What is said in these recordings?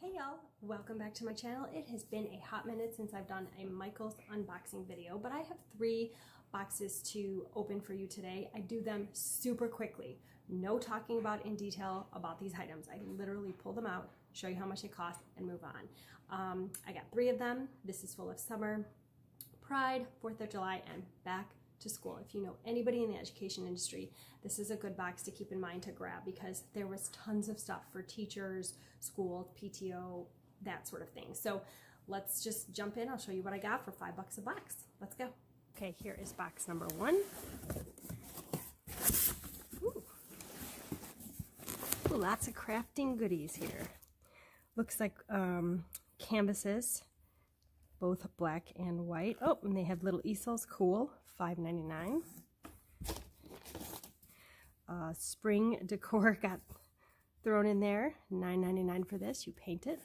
Hey y'all, welcome back to my channel. It has been a hot minute since I've done a Michaels unboxing video, but I have 3 boxes to open for you today. I do them super quickly. No talking about in detail about these items. I literally pull them out, show you how much they cost, and move on. I got 3 of them. This is full of summer, Pride, 4th of July, and back to school. If you know anybody in the education industry, this is a good box to keep in mind to grab because there was tons of stuff for teachers, school, PTO, that sort of thing. So let's just jump in. I'll show you what I got for $5 a box. Let's go. Okay, here is box number 1. Ooh. Ooh, lots of crafting goodies here. Looks like canvases, both black and white. Oh, and they have little easels. Cool. $5.99. Spring decor got thrown in there. $9.99 for this. You paint it.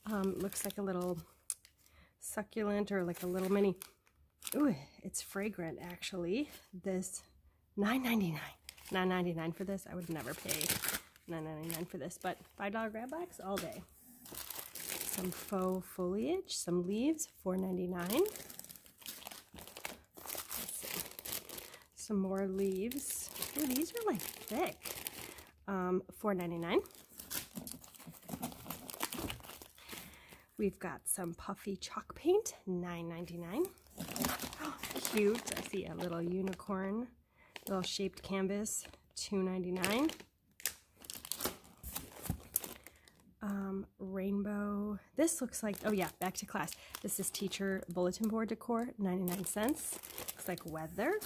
Looks like a little succulent or like a little mini. Ooh, it's fragrant actually. This $9.99. $9.99 for this. I would never pay $9.99 for this, but $5 grab box all day. Some faux foliage, some leaves, $4.99. Some more leaves. Ooh, these are like thick. $4.99. We've got some puffy chalk paint, $9.99. Oh, cute. I see a little unicorn, little shaped canvas, $2.99. Rainbow. This looks like, oh yeah, back to class. This is teacher bulletin board decor, 99 cents. Looks like weather.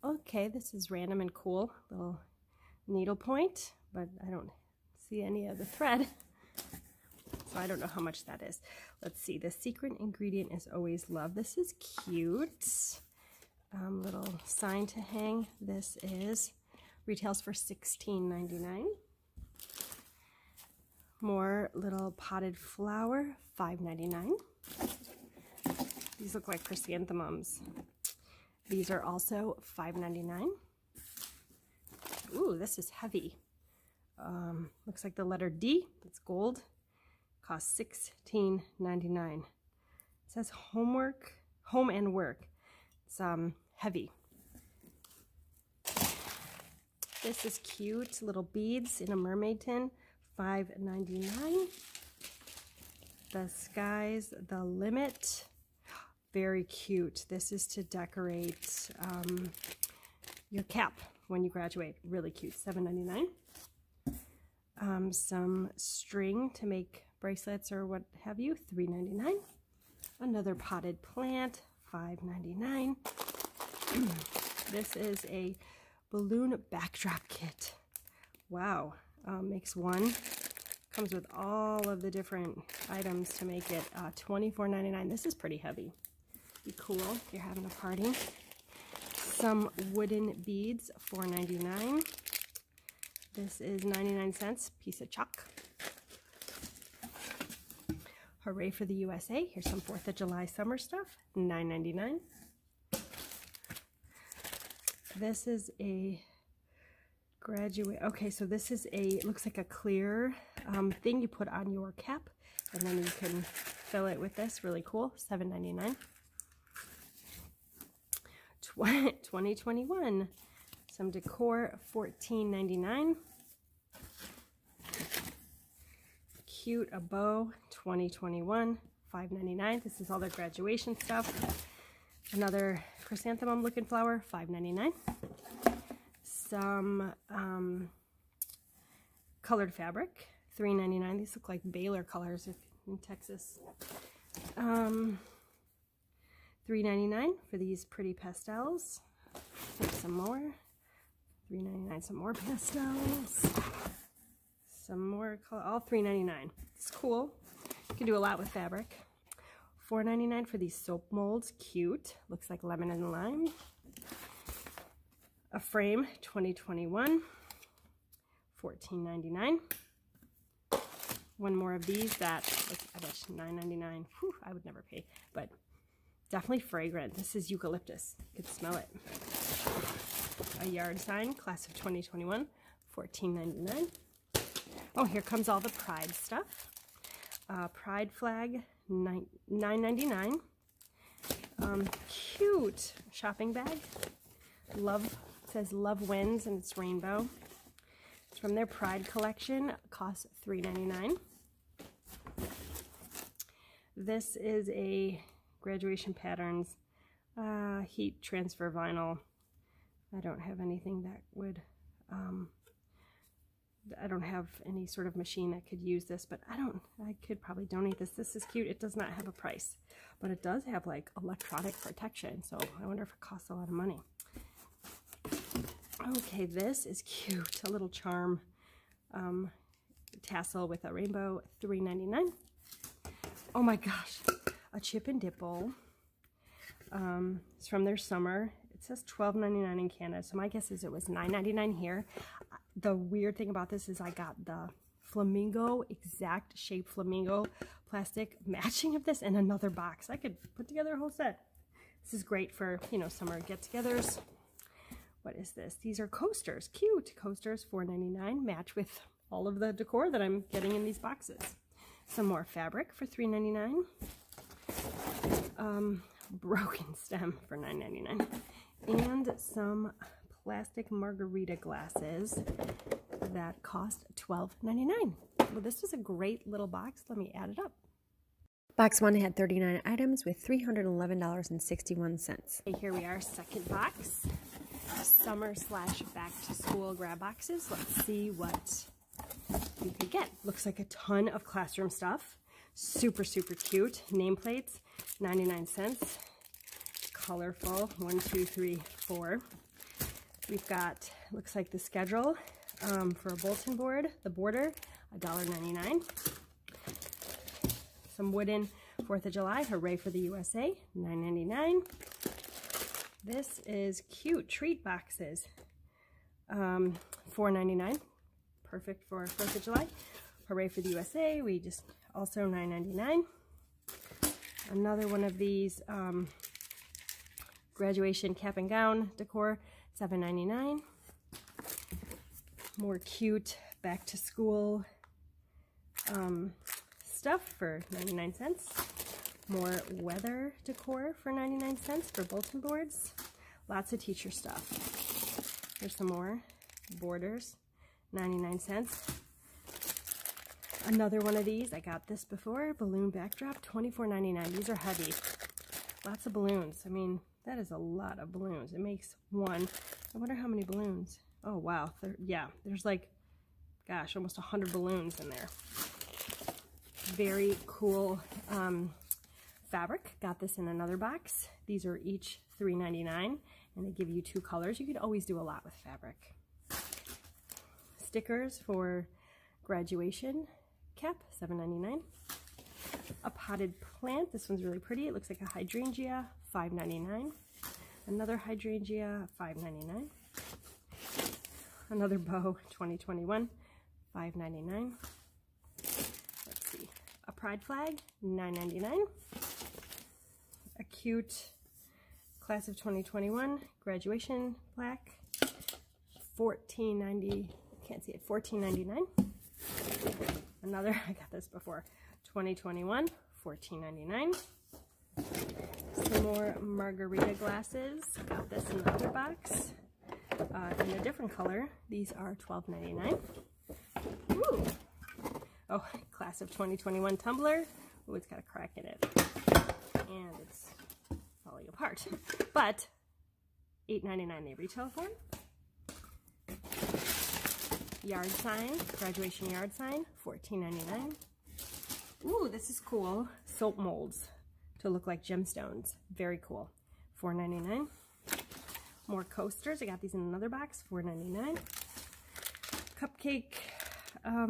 Okay, this is random and cool. Little needle point, but I don't see any of the thread. So I don't know how much that is. Let's see. The secret ingredient is always love. This is cute. Little sign to hang. This is retails for $16.99. More little potted flower, $5.99. These look like chrysanthemums. These are also $5.99. Ooh, this is heavy. Looks like the letter D. It's gold. Costs $16.99. It says home and work. It's heavy. This is cute. Little beads in a mermaid tin. $5.99. The sky's the limit. Very cute. This is to decorate your cap when you graduate. Really cute. $7.99. Some string to make bracelets or what have you. $3.99. Another potted plant. $5.99. This is a balloon backdrop kit. Wow. Makes one. Comes with all of the different items to make it. $24.99. This is pretty heavy. Be cool if you're having a party. Some wooden beads, $4.99. This is 99 cents. Piece of chalk. Hooray for the USA. Here's some 4th of July summer stuff. $9.99. This is a graduate. Okay, so this is looks like a clear thing you put on your cap, and then you can fill it with this. Really cool. $7.99. 2021. Some decor, $14.99. Cute, a bow, $20.21. $5.99. This is all their graduation stuff. Another chrysanthemum looking flower, $5.99. Some colored fabric, $3.99. These look like Baylor colors in Texas. $3.99 for these pretty pastels. Some more. $3.99. Some more pastels. Some more color. All $3.99. It's cool. You can do a lot with fabric. $4.99 for these soap molds. Cute. Looks like lemon and lime. A frame, 2021, $14.99. One more of these that, I bet, $9.99. Whew, I would never pay, but definitely fragrant. This is eucalyptus. You could smell it. A yard sign, class of 2021, $14.99. Oh, here comes all the Pride stuff. Pride flag, $9.99. Cute shopping bag. Love, it says Love Wins, and it's rainbow. It's from their Pride collection. It costs $3.99. This is a graduation patterns heat transfer vinyl. I don't have anything that would, I don't have any sort of machine that could use this, but I could probably donate this. This is cute. It does not have a price, but it does have like electronic protection, so I wonder if it costs a lot of money. Okay, this is cute. A little charm tassel with a rainbow, $3.99. Oh my gosh, a chip and dip bowl. It's from their summer. It says $12.99 in Canada, so my guess is it was $9.99 here. The weird thing about this is I got the flamingo, exact shape flamingo plastic matching of this in another box. I could put together a whole set. This is great for, you know, summer get-togethers. What is this? These are coasters. Cute coasters, $4.99. Match with all of the decor that I'm getting in these boxes. Some more fabric for $3.99. Broken stem for $9.99. And some plastic margarita glasses that cost $12.99. Well, this was a great little box. Let me add it up. Box 1 had 39 items with $311.61. Okay, here we are, second box. Summer / back to school grab boxes. Let's see what you could get. Looks like a ton of classroom stuff. Super, super cute. Nameplates, 99 cents. Colorful, 1, 2, 3, 4. We've got, looks like the schedule for a bulletin board, the border, $1.99. Some wooden 4th of July, hooray for the USA, $9.99. This is cute treat boxes, $4.99. Perfect for 4th of July, hooray for the USA. We just also $9.99. Another one of these graduation cap and gown decor, $7.99. More cute back to school stuff for 99 cents. More weather decor for 99 cents for bulletin boards. Lots of teacher stuff. Here's some more borders, 99 cents. Another one of these, I got this before, balloon backdrop, $24.99. These are heavy. Lots of balloons. I mean, that is a lot of balloons. It makes one. I wonder how many balloons. Oh, wow. Yeah, there's like, gosh, almost 100 balloons in there. Very cool fabric. Got this in another box. These are each $3.99, and they give you 2 colors. You could always do a lot with fabric. Stickers for graduation cap, $7.99. A potted plant. This one's really pretty. It looks like a hydrangea, $5.99. Another hydrangea, $5.99. Another bow, 2021, $5.99. Let's see. A pride flag, $9.99. A cute class of 2021 graduation plaque, $14.90. Can't see it. $14.99. Another, I got this before, 2021, $14.99. Some more margarita glasses. Got this in another box in a different color. These are $12.99. Ooh. Oh, class of 2021 tumbler. Ooh, it's got a crack in it. And it's falling apart. But $8.99 they retail for. Yard sign, graduation yard sign, $14.99. Ooh, this is cool. Soap molds to look like gemstones. Very cool. $4.99. More coasters. I got these in another box, $4.99. Cupcake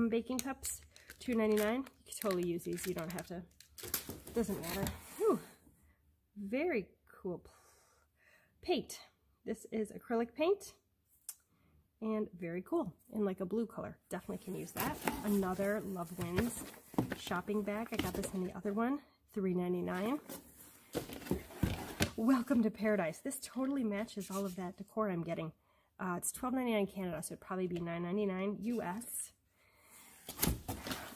baking cups, $2.99. You can totally use these. You don't have to. Doesn't matter. Ooh, very cool. Paint. This is acrylic paint. And very cool, in like a blue color. Definitely can use that. Another Love Wins shopping bag. I got this in the other one, $3.99. Welcome to Paradise. This totally matches all of that decor I'm getting. It's $12.99 in Canada, so it'd probably be $9.99 US.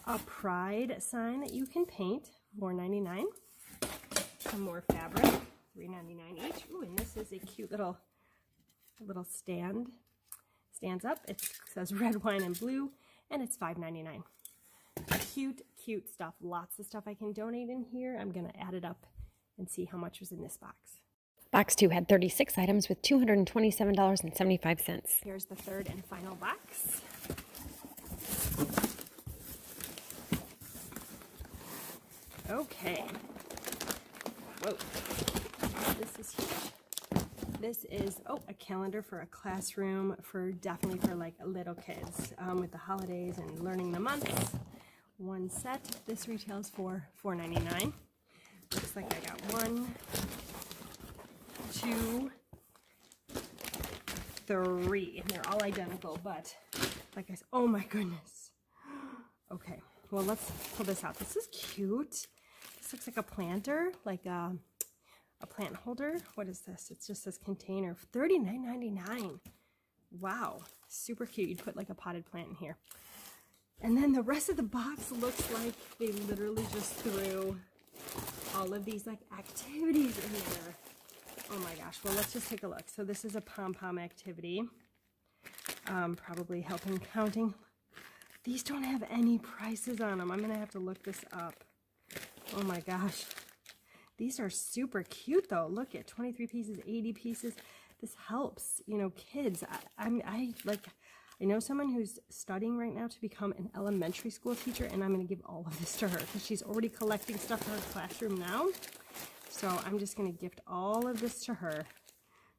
A pride sign that you can paint, $4.99. Some more fabric, $3.99 each. Ooh, and this is a cute little stand. Stands up. It says red, wine, and blue, and it's $5.99. Cute, cute stuff. Lots of stuff I can donate in here. I'm going to add it up and see how much was in this box. Box 2 had 36 items with $227.75. Here's the third and final box. Okay. Whoa. This is huge. This is, a calendar for a classroom, definitely for like little kids with the holidays and learning the months. One set. This retails for $4.99. Looks like I got 1, 2, 3, and they're all identical, but like I said, oh my goodness. Okay, well, let's pull this out. This is cute. This looks like a planter, like a plant holder. What is this? It's just this container, $39.99. Wow, super cute. You'd put like a potted plant in here. And then the rest of the box looks like they literally just threw all of these like activities in there. Oh my gosh, well, let's just take a look. So this is a pom-pom activity, probably helping counting. These don't have any prices on them. I'm gonna have to look this up. Oh my gosh. These are super cute though. Look at 23 pieces, 80 pieces. This helps, you know, kids. I know someone who's studying right now to become an elementary school teacher, and I'm going to give all of this to her because she's already collecting stuff for her classroom now. So I'm just going to gift all of this to her.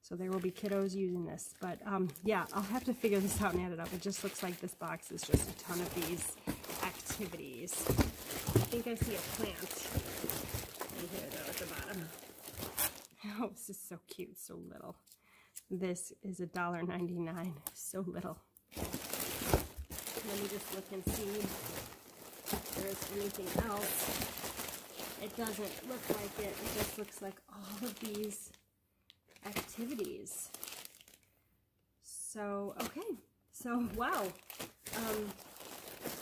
So there will be kiddos using this. But yeah, I'll have to figure this out and add it up. It just looks like this box is just a ton of these activities. I think I see a plant in here though at the bottom. Oh, this is so cute, so little. This is $1.99, so little. Let me just look and see if there's anything else. It doesn't look like it. It just looks like all of these activities. So, okay. So, wow.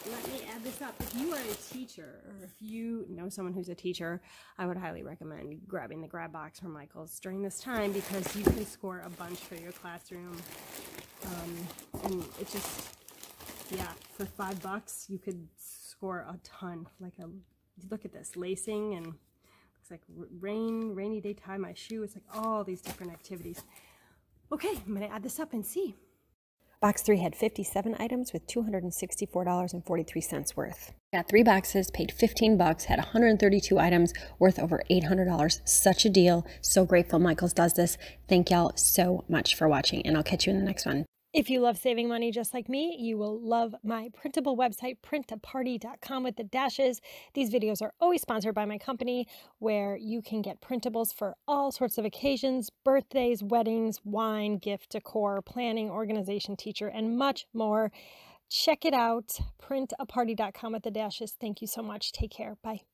Let me add this up. If you are a teacher, or if you know someone who's a teacher, I would highly recommend grabbing the grab box from Michael's during this time, because you can score a bunch for your classroom. And it just, yeah, for $5 you could score a ton. Look at this, lacing, and looks like rainy day tie my shoe. It's like all these different activities. Okay, I'm gonna add this up and see. Box 3 had 57 items with $264.43 worth. Got 3 boxes, paid $15, had 132 items worth over $800. Such a deal. So grateful Michael's does this. Thank y'all so much for watching, and I'll catch you in the next one. If you love saving money just like me, you will love my printable website, Print-A-Party.com with the dashes. These videos are always sponsored by my company, where you can get printables for all sorts of occasions: birthdays, weddings, wine, gift, decor, planning, organization, teacher, and much more. Check it out, Print-A-Party.com with the dashes. Thank you so much. Take care. Bye.